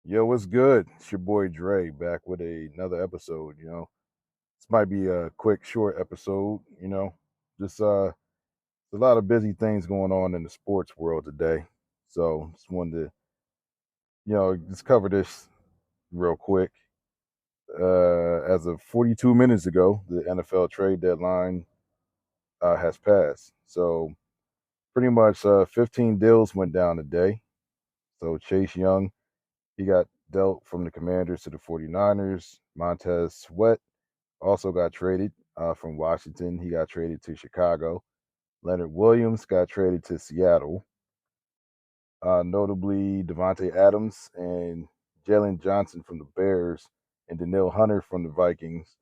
Yo, what's good? It's your boy Dre back with another episode. This might be a quick, short episode. Just a lot of busy things going on in the sports world today. So just wanted to just cover this real quick. As of 42 minutes ago, the NFL trade deadline has passed. So pretty much 15 deals went down today. So Chase Young, he got dealt from the Commanders to the 49ers. Montez Sweat also got traded from Washington. He got traded to Chicago. Leonard Williams got traded to Seattle. Notably, Devontae Adams and Jalen Johnson from the Bears, and Daniil Hunter from the Vikings,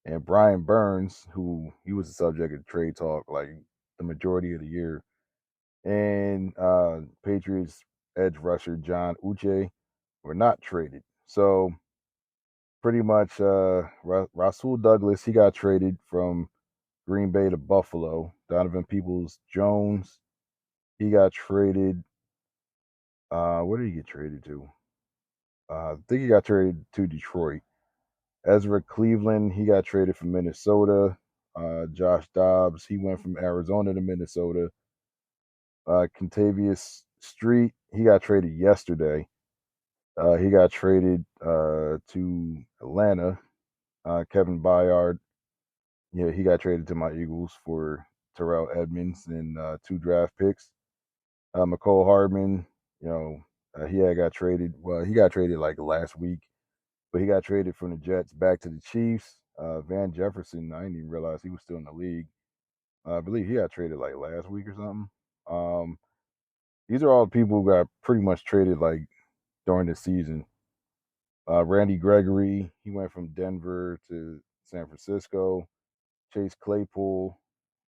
and Brian Burns, who he was the subject of trade talk like the majority of the year, and Patriots edge rusher John Uche were not traded. So pretty much, Rasul Douglas, he got traded from Green Bay to Buffalo. Donovan Peoples Jones, he got traded. Where did he get traded to? I think he got traded to Detroit. Ezra Cleveland, he got traded from Minnesota. Josh Dobbs, he went from Arizona to Minnesota. Contavious Street, he got traded yesterday. He got traded to Atlanta. Kevin Byard, yeah, he got traded to my Eagles for Terrell Edmonds and two draft picks. McCole Hardman, he had got traded. Well, he got traded like last week, but he got traded from the Jets back to the Chiefs. Van Jefferson, I didn't even realize he was still in the league. I believe he got traded like last week or something. Um, these are all the people who got pretty much traded like during the season. Randy Gregory, he went from Denver to San Francisco. Chase Claypool,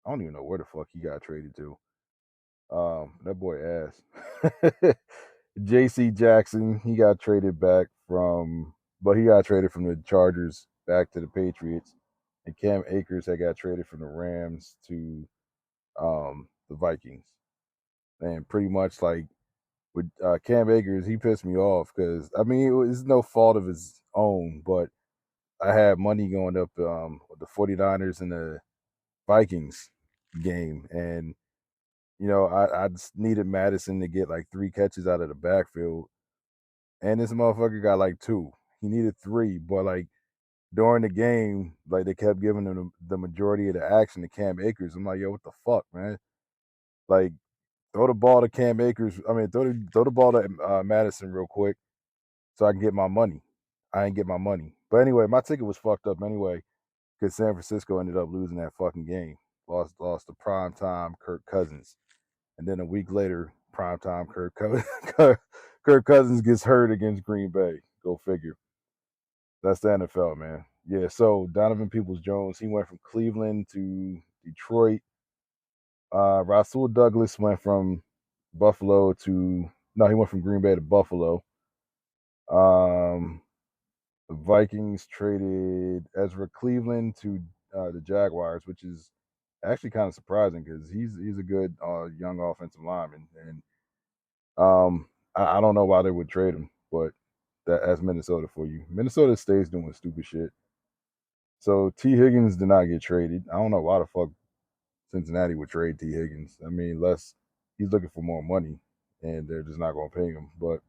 I don't even know where the fuck he got traded to. That boy ass. J.C. Jackson, he got traded back from, but he got traded from the Chargers back to the Patriots, and Cam Akers had got traded from the Rams to the Vikings. And pretty much like with Cam Akers, he pissed me off because I mean it's no fault of his own, but I had money going up with the 49ers and the Vikings game, and I just needed Madison to get like three catches out of the backfield, and this motherfucker got like two. He needed three, but like during the game, like they kept giving him the majority of the action to Cam Akers. I'm like, yo, what the fuck, man? Like, throw the ball to Cam Akers. I mean, throw the ball to Madison real quick so I can get my money. I ain't get my money, but anyway, my ticket was fucked up anyway because San Francisco ended up losing that fucking game. Lost to prime time Kirk Cousins. And then a week later, primetime Kirk Cousins gets hurt against Green Bay. Go figure. That's the NFL, man. Yeah, so Donovan Peoples Jones, he went from Cleveland to Detroit. Rasul Douglas went from Buffalo to no, he went from Green Bay to Buffalo. Um, the Vikings traded Ezra Cleveland to the Jaguars, which is actually kind of surprising because he's a good young offensive lineman, and I don't know why they would trade him, but that's Minnesota for you. Minnesota stays doing stupid shit. So T. Higgins did not get traded. I don't know why the fuck Cincinnati would trade T. Higgins. I mean, unless he's looking for more money and they're just not going to pay him. But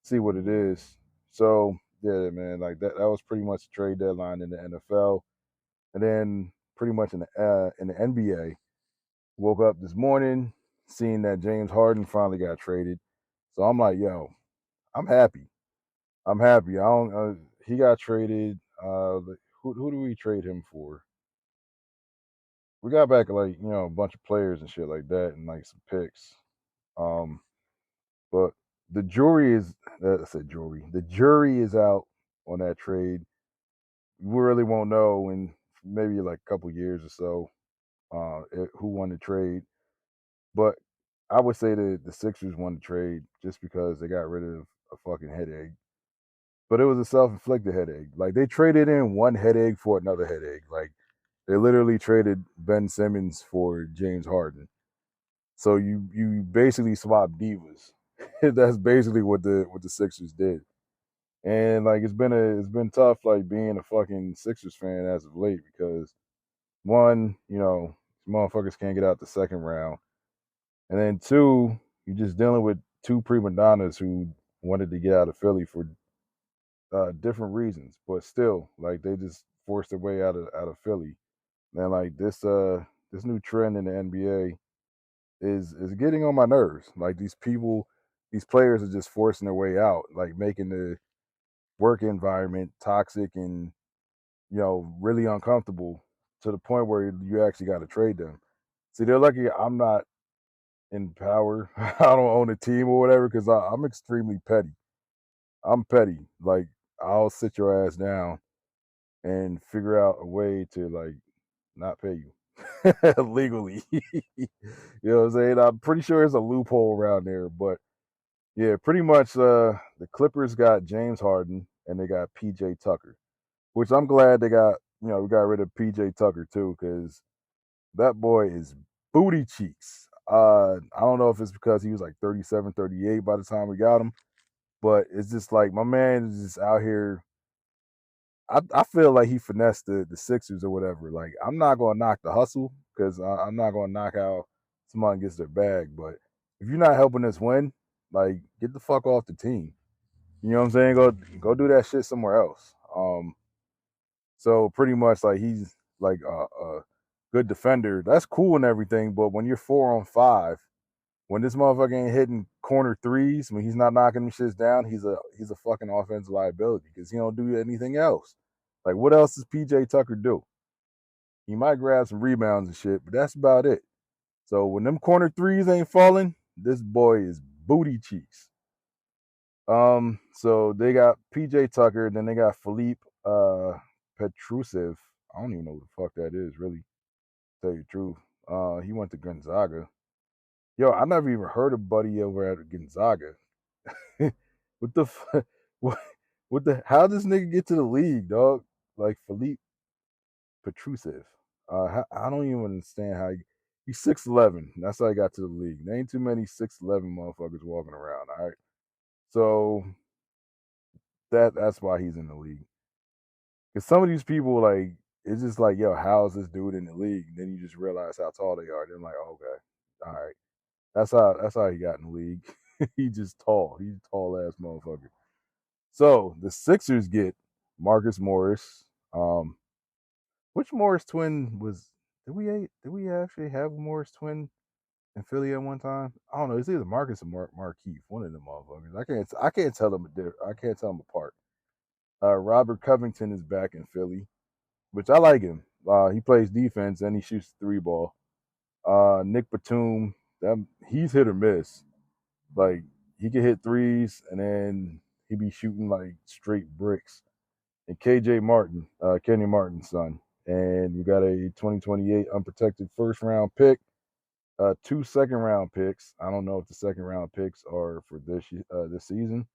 see what it is. So yeah, man, like that was pretty much the trade deadline in the NFL, and then pretty much in the NBA. Woke up this morning seeing that James Harden finally got traded. So I'm like, yo, I'm happy. I'm happy. I don't. He got traded. Who do we trade him for? We got back like a bunch of players and shit like that, and like some picks. Um, but the jury is. I said jury. The jury is out on that trade. We really won't know in maybe like a couple years or so who won the trade. But I would say that the Sixers won the trade just because they got rid of a fucking headache. But it was a self-inflicted headache. Like they traded in one headache for another headache. Like they literally traded Ben Simmons for James Harden. So you basically swapped divas. That's basically what the Sixers did. And like it's been tough like being a fucking Sixers fan as of late because one, motherfuckers can't get out the second round. And then two, you're just dealing with two prima donnas who wanted to get out of Philly for different reasons, but still, like they just forced their way out of Philly. And like this new trend in the NBA is getting on my nerves. Like these people, these players are just forcing their way out, like making the work environment toxic and really uncomfortable to the point where you actually got to trade them. See, they're lucky I'm not in power. I don't own a team or whatever because I'm extremely petty. I'm petty. Like I'll sit your ass down and figure out a way to like not pay you legally. You know what I'm saying? I'm pretty sure there's a loophole around there, but yeah, pretty much. The Clippers got James Harden and they got PJ Tucker, which I'm glad they got. We got rid of PJ Tucker too because that boy is booty cheeks. I don't know if it's because he was like 37, 38 by the time we got him, but it's just like my man is just out here. I feel like he finessed the Sixers or whatever. Like I'm not gonna knock the hustle because I'm not gonna knock how someone gets their bag. But if you're not helping us win, like get the fuck off the team. You know what I'm saying? Go do that shit somewhere else. So pretty much like he's like a good defender. That's cool and everything, but when you're 4-on-5, when this motherfucker ain't hitting corner threes, when he's not knocking them shits down, he's a fucking offensive liability because he don't do anything else. Like what else does PJ Tucker do? He might grab some rebounds and shit, but that's about it. So when them corner threes ain't falling, this boy is booty cheeks. So they got PJ Tucker, then they got Philippe Petrusev. I don't even know what the fuck that is, really, to tell you the truth. He went to Gonzaga. Yo, I never even heard of Buddy over at Gonzaga. what the what, what the how does this nigga get to the league, dog? Like Philippe Petrusev. I don't even understand how he's 6'11". That's how he got to the league. There ain't too many 6'11" motherfuckers walking around. All right, so that's why he's in the league. Because some of these people like it's just like, yo, how's this dude in the league? And then you just realize how tall they are. Then like, oh, okay, all right, that's how he got in the league. He's just tall. He's a tall ass motherfucker. So the Sixers get Marcus Morris. Which Morris twin was? Did we actually have a Morris twin in Philly at one time? I don't know. It's either Marcus or Markeith. One of them motherfuckers. I can't tell them. I can't tell them apart. Robert Covington is back in Philly, which I like him. He plays defense and he shoots the three ball. Nick Batum, he's hit or miss. Like he can hit threes and then he be shooting like straight bricks. And KJ Martin, Kenny Martin's son. And we got a 2028 unprotected first round pick, two second round picks. I don't know if the second round picks are for this season,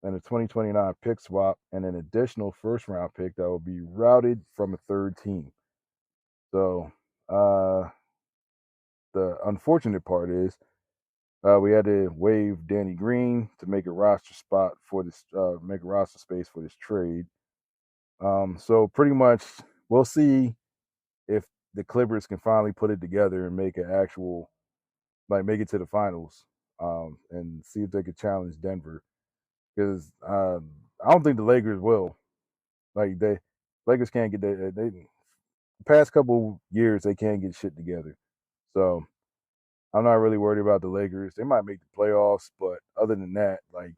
and a 2029 pick swap, and an additional first round pick that will be routed from a third team. So the unfortunate part is we had to waive Danny Green to make a roster spot for this, make a roster space for this trade. So pretty much, we'll see if the Clippers can finally put it together and make an actual, like, make it to the finals, and see if they could challenge Denver. Because I don't think the Lakers will. Like, Lakers can't get they the past couple years they can't get shit together. So I'm not really worried about the Lakers. They might make the playoffs, but other than that, like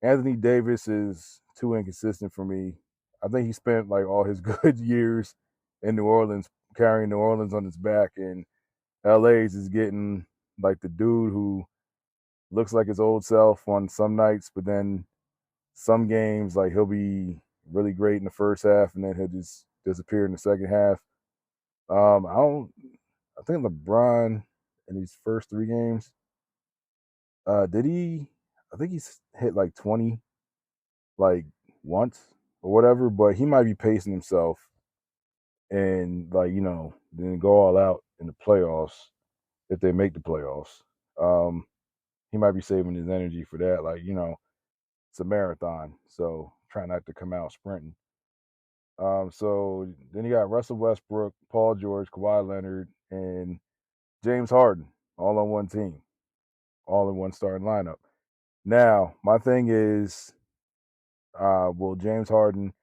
Anthony Davis is too inconsistent for me. I think he spent like all his good years in New Orleans carrying New Orleans on his back, and LA's is getting like the dude who looks like his old self on some nights, but then some games like he'll be really great in the first half and then he'll just disappear in the second half. I don't. I think LeBron in these first three games, did he? I think he's hit like 20, like once or whatever, but he might be pacing himself and like then go all out in the playoffs if they make the playoffs. He might be saving his energy for that, like it's a marathon, so try not to come out sprinting. So then you got Russell Westbrook, Paul George, Kawhi Leonard, and James Harden all on one team, all in one starting lineup. Now, my thing is, will James Harden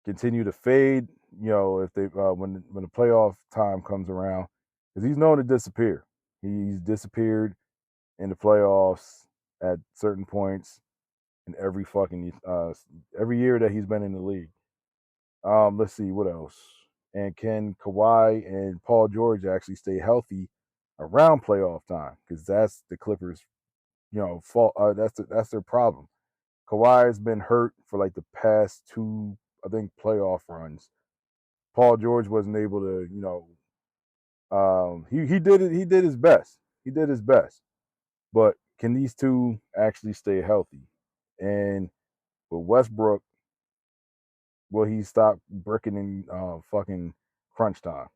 continue to fade? You know, if they when the playoff time comes around, because he's known to disappear. He's disappeared in the playoffs at certain points in every year that he's been in the league. Let's see what else. And can Kawhi and Paul George actually stay healthy around playoff time? Because that's the Clippers, fault. That's their problem. Kawhi has been hurt for like the past two, I think, playoff runs. Paul George wasn't able to, he did it. He did his best. He did his best. But can these two actually stay healthy? And with Westbrook, will he stop bricking in fucking crunch time?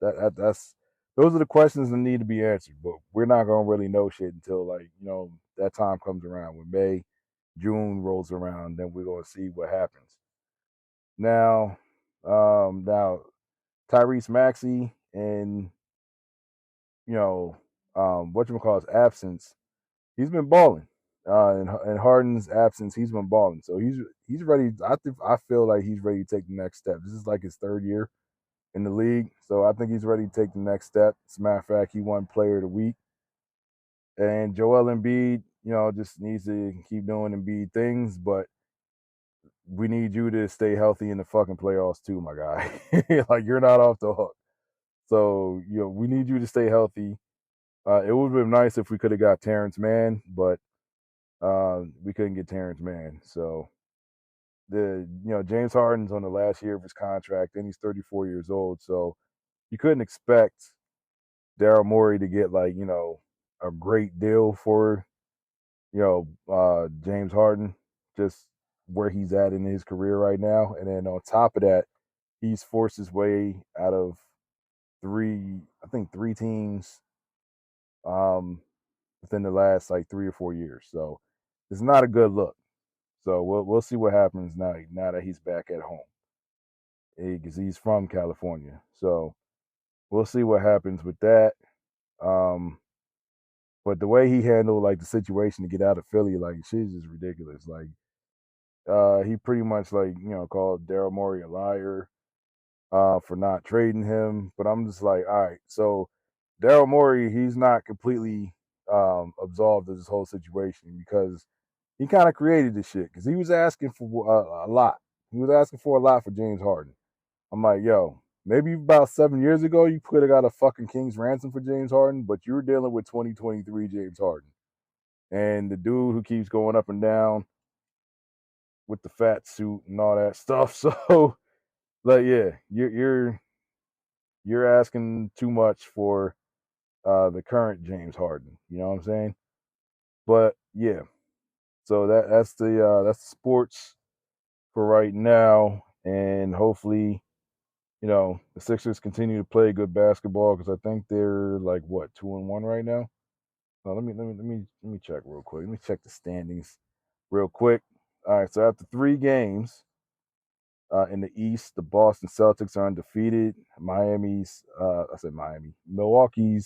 That's those are the questions that need to be answered. But we're not gonna really know shit until that time comes around when June rolls around. Then we're gonna see what happens. Now Tyrese Maxey and whatchamacallit's absence, he's been balling. In Harden's absence, he's been balling. So he's ready. I feel like he's ready to take the next step. This is like his third year in the league, so I think he's ready to take the next step. As a matter of fact, he won Player of the Week. And Joel Embiid, just needs to keep doing Embiid things, but we need you to stay healthy in the fucking playoffs too, my guy. Like you're not off the hook. So we need you to stay healthy. It would have been nice if we could have got Terrence Mann, but we couldn't get Terrence Mann. So James Harden's on the last year of his contract, and he's 34 years old. So you couldn't expect Daryl Morey to get a great deal for James Harden, just where he's at in his career right now. And then on top of that, he's forced his way out of three teams within the last like 3 or 4 years. So it's not a good look. So we'll see what happens now that he's back at home, because he's from California. So we'll see what happens with that. Um, but the way he handled like the situation to get out of Philly, like shit is just ridiculous. Like he pretty much called Daryl Morey a liar for not trading him. But I'm just like, all right, so Daryl Morey, he's not completely absolved of this whole situation, because he kind of created this shit, because he was asking for a lot. He was asking for a lot for James Harden. I'm like, yo, maybe about 7 years ago, you could have got a fucking king's ransom for James Harden, but you're dealing with 2023 James Harden. And the dude who keeps going up and down with the fat suit and all that stuff. So, like, yeah, you're asking too much for the current James Harden. You know what I'm saying? But yeah, so that's the sports for right now, and hopefully, the Sixers continue to play good basketball, because I think they're like what 2-1 right now. Let me check real quick. Let me check the standings real quick. All right, so after 3 games in the East, the Boston Celtics are undefeated. Milwaukee's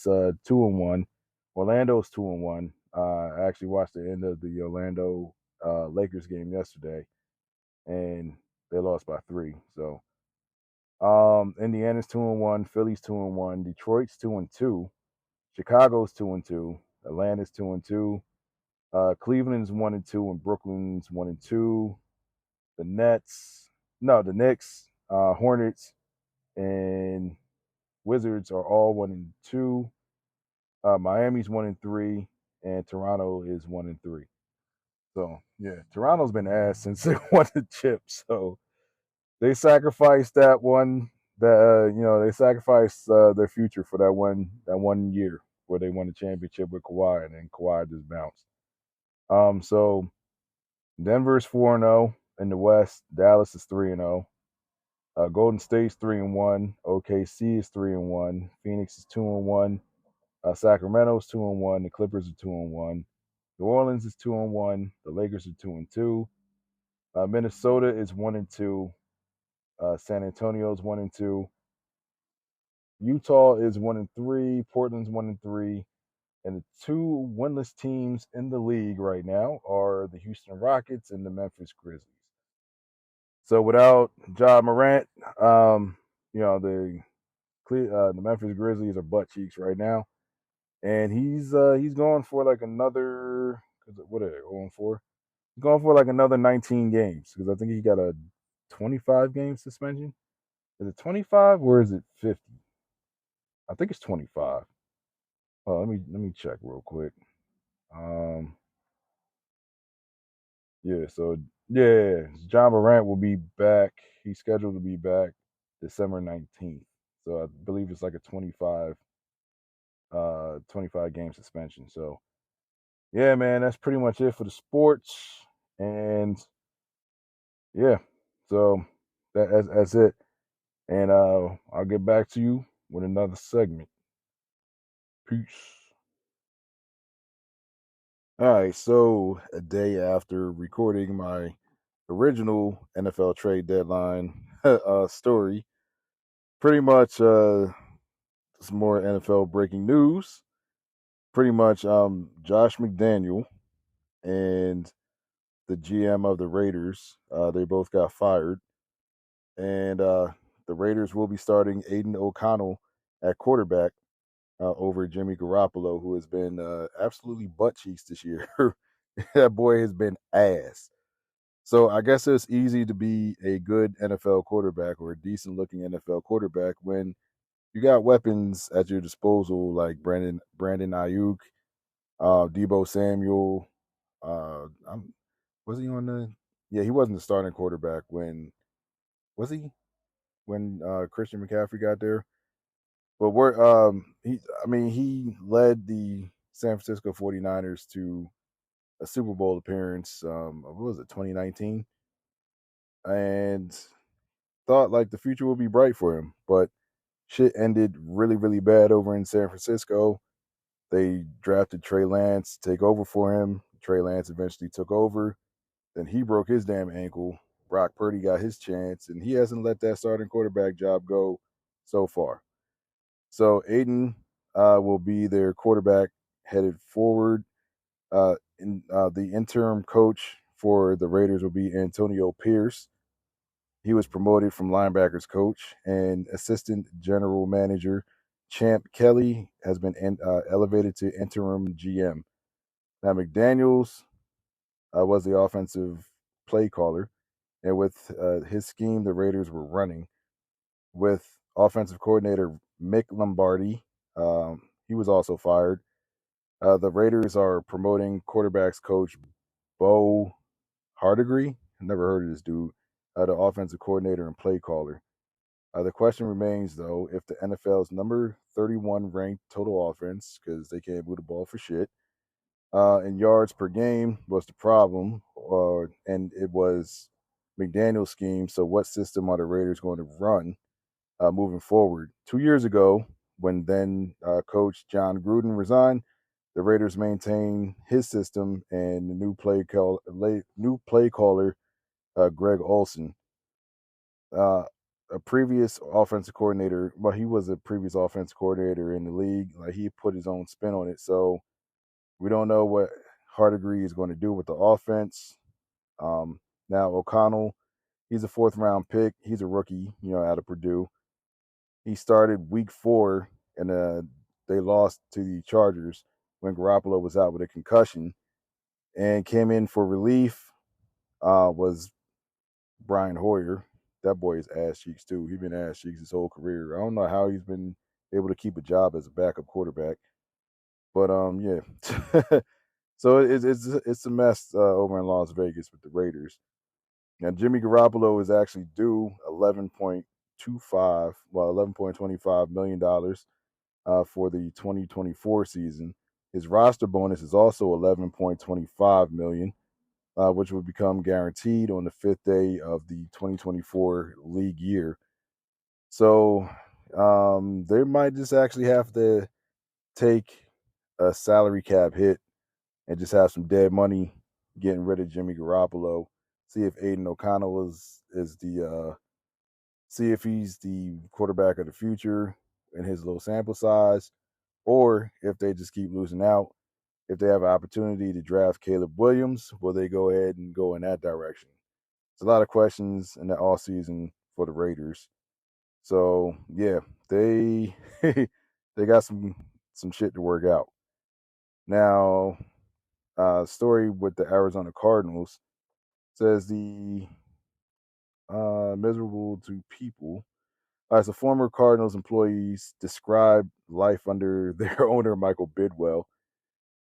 2-1. Orlando's 2-1. I actually watched the end of the Orlando Lakers game yesterday, and they lost by 3. So Indiana's 2-1, Philly's 2-1, Detroit's 2-2, Chicago's 2-2, Atlanta's 2-2, Cleveland's 1-2, and Brooklyn's 1-2. The Knicks, Hornets, and Wizards are all 1-2. Miami's 1-3, and Toronto is 1-3. So yeah, Toronto's been ass since they won the chip. So they sacrificed that one. They sacrificed their future for that one year where they won the championship with Kawhi, and then Kawhi just bounced. So Denver's 4-0 in the West. Dallas is 3-0. Golden State's 3-1. OKC is 3-1. Phoenix is 2-1. Sacramento's 2-1. The Clippers are 2-1. New Orleans is 2-1. The Lakers are 2-2. Minnesota is 1-2. San Antonio is 1-2. Utah is 1-3. Portland's 1-3. And the two winless teams in the league right now are the Houston Rockets and the Memphis Grizzlies. So without Ja Morant, the Memphis Grizzlies are butt cheeks right now, and he's going for like another. What are they going for? He's going for like another 19 games because I think he got a 25 game suspension. Is it 25 or is it 50? I think it's 25. Oh, let me check real quick. Um, yeah, so yeah, John Morant will be back. He's scheduled to be back December 19th. So I believe it's like a 25 game suspension. So yeah, man, that's pretty much it for the sports. And yeah, so that's it. And I'll get back to you with another segment. Peace. All right, so a day after recording my original NFL trade deadline story, pretty much some more NFL breaking news. Pretty much Josh McDaniel and the GM of the Raiders, they both got fired. And the Raiders will be starting Aiden O'Connell at quarterback over Jimmy Garoppolo, who has been absolutely butt cheeks this year. That boy has been ass. So I guess it's easy to be a good NFL quarterback or a decent looking NFL quarterback when you got weapons at your disposal like Brandon Ayuk, Debo Samuel. Was he on the? Yeah, he wasn't the starting quarterback when was he when Christian McCaffrey got there. But we're he led the San Francisco 49ers to a Super Bowl appearance. What was it, 2019? And thought like the future would be bright for him, but shit ended really, really bad over in San Francisco. They drafted Trey Lance to take over for him. Trey Lance eventually took over. Then he broke his damn ankle. Brock Purdy got his chance, and he hasn't let that starting quarterback job go so far. So Aiden will be their quarterback headed forward. The interim coach for the Raiders will be Antonio Pierce. He was promoted from linebackers coach, and assistant general manager Champ Kelly has been elevated to interim GM. Now McDaniels was the offensive play caller, and with his scheme, the Raiders were running with offensive coordinator Mick Lombardi. He was also fired. The Raiders are promoting quarterbacks coach Bo Hardigree. Never heard of this dude. The offensive coordinator and play caller. The question remains, though, if the NFL's number 31 ranked total offense, because they can't move the ball for shit, and yards per game was the problem, and it was McDaniel's scheme. So, what system are the Raiders going to run moving forward? 2 years ago, when then coach John Gruden resigned, the Raiders maintained his system and the new play caller Greg Olson. Uh, a previous offensive coordinator, well, he was a previous offensive coordinator in the league. Like he put his own spin on it, so we don't know what Hardigree is going to do with the offense. Now O'Connell, he's a fourth round pick. He's a rookie, out of Purdue. He started week 4, and they lost to the Chargers when Garoppolo was out with a concussion, and came in for relief. Was Brian Hoyer. That boy is ass cheeks too. He's been ass cheeks his whole career. I don't know how he's been able to keep a job as a backup quarterback, but yeah. So it's a mess over in Las Vegas with the Raiders. Now Jimmy Garoppolo is actually due 11.25 million dollars for the 2024 season. His roster bonus is also 11.25 million, which will become guaranteed on the 5th day of the 2024 league year. So they might just actually have to take a salary cap hit and just have some dead money getting rid of Jimmy Garoppolo. See if Aiden O'Connell is the see if he's the quarterback of the future in his little sample size, or if they just keep losing out. If they have an opportunity to draft Caleb Williams, will they go ahead and go in that direction? It's a lot of questions in the off season for the Raiders. So yeah, they they got some shit to work out. Now, story with the Arizona Cardinals says the miserable to people. As a former Cardinals employees describe life under their owner Michael Bidwill.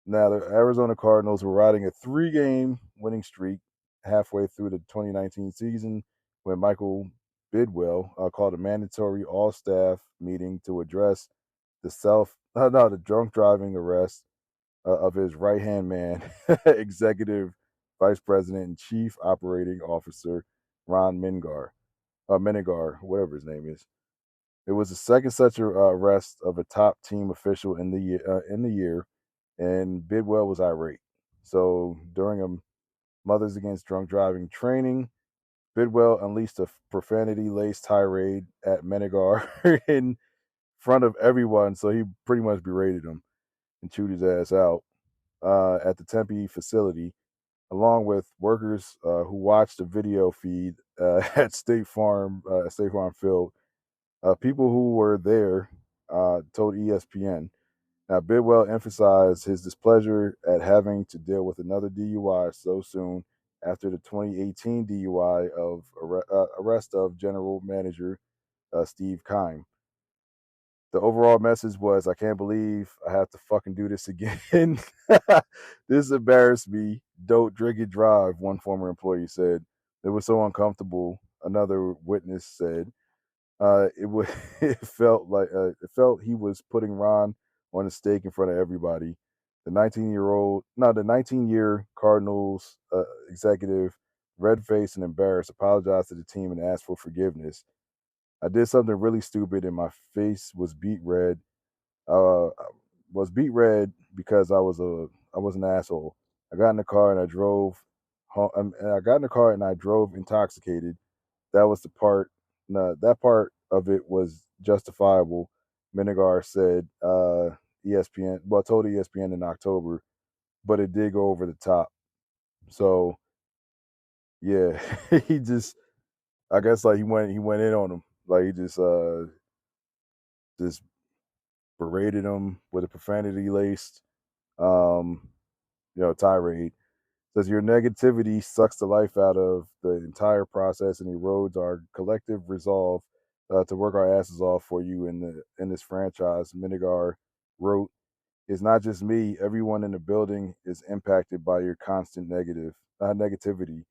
Now, the Arizona Cardinals were riding a 3-game winning streak halfway through the 2019 season when Michael Bidwill called a mandatory all-staff meeting to address the drunk driving arrest of his right-hand man, executive vice president and chief operating officer Ron Minigar, whatever his name is. It was the second such arrest of a top team official in the year, and Bidwell was irate. So during a Mothers Against Drunk Driving training, Bidwell unleashed a profanity-laced tirade at Minigar in front of everyone. So he pretty much berated him and chewed his ass out at the Tempe facility, along with workers who watched the video feed at State Farm Field. People who were there told ESPN. Now, Bidwell emphasized his displeasure at having to deal with another DUI so soon after the 2018 DUI of arrest of general manager Steve Keim. The overall message was, I can't believe I have to fucking do this again. This embarrassed me. Don't drink and drive, one former employee said. It was so uncomfortable, another witness said. It felt he was putting Ron on a stake in front of everybody. The 19-year Cardinals executive, red faced and embarrassed, apologized to the team and asked for forgiveness. I did something really stupid, and my face was beat red. Uh, was beat red because I was an asshole. I got in the car and I drove home, and I got in the car and I drove intoxicated. That was the part. No, that part of it was justifiable. Minigar said ESPN. Well, told ESPN in October, but it did go over the top. So yeah, he just. I guess like he went in on him. Like he just berated him with a profanity laced um tirade. Says your negativity sucks the life out of the entire process and erodes our collective resolve to work our asses off for you in this franchise. Minigar wrote, "It's not just me. Everyone in the building is impacted by your constant negativity.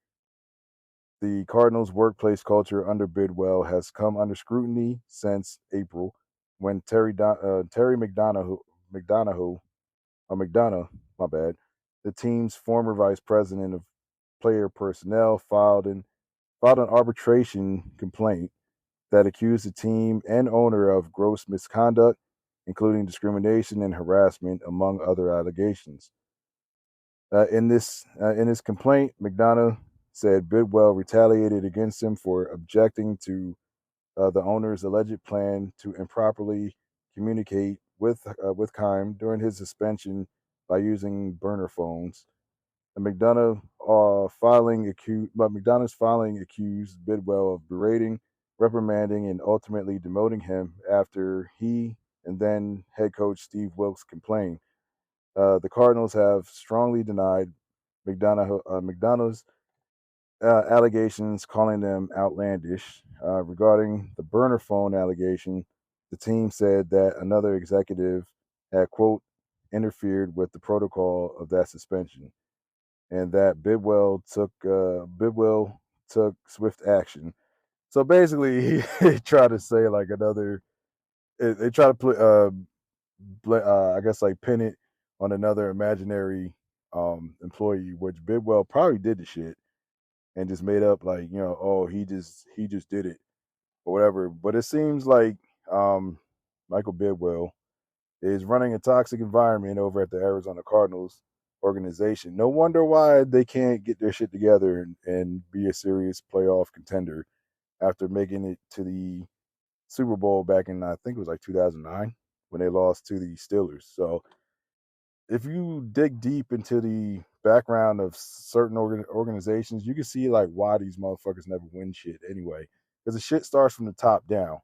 The Cardinals' workplace culture under Bidwell has come under scrutiny since April, when Terry McDonough, my bad, the team's former vice president of player personnel, filed an arbitration complaint that accused the team and owner of gross misconduct, including discrimination and harassment, among other allegations. In this complaint, McDonough said Bidwell retaliated against him for objecting to the owner's alleged plan to improperly communicate with Keim during his suspension by using burner phones. And McDonough's filing accused Bidwell of berating, reprimanding, and ultimately demoting him after he and then head coach Steve Wilks complained. The Cardinals have strongly denied McDonough's allegations, calling them outlandish. Regarding the burner phone allegation, the team said that another executive had, quote, interfered with the protocol of that suspension, and that Bidwell took swift action. So basically, he tried to say like another. They try to put, I guess, like pin it on another imaginary employee, which Bidwell probably did the shit and just made up like oh he just did it or whatever. But it seems like Michael Bidwell is running a toxic environment over at the Arizona Cardinals, organization. No wonder why they can't get their shit together and be a serious playoff contender after making it to the Super Bowl back in, I think it was like 2009, when they lost to the Steelers. So if you dig deep into the background of certain organizations, you can see like why these motherfuckers never win shit anyway. Because the shit starts from the top down,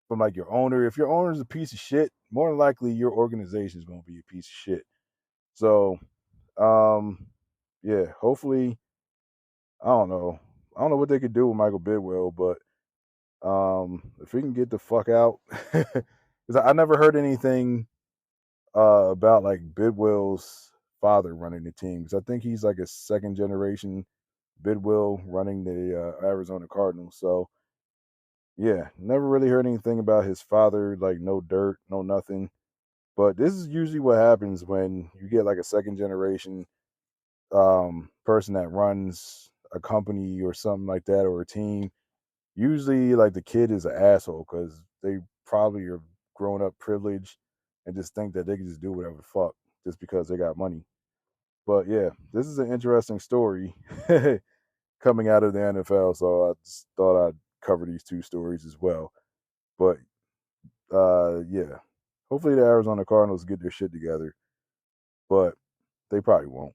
from like your owner. If your owner is a piece of shit, more than likely your organization is going to be a piece of shit. So, yeah, hopefully, I don't know. I don't know what they could do with Michael Bidwill, but if we can get the fuck out, because I never heard anything about like Bidwill's father running the team. Because I think he's like a second generation Bidwill running the Arizona Cardinals. So yeah, never really heard anything about his father. Like no dirt, no nothing. But this is usually what happens when you get like a second generation person that runs a company or something like that, or a team. Usually like the kid is an asshole because they probably are grown up privileged and just think that they can just do whatever the fuck just because they got money. But yeah, this is an interesting story coming out of the NFL, so I just thought I'd cover these two stories as well. But yeah, hopefully the Arizona Cardinals get their shit together, but they probably won't.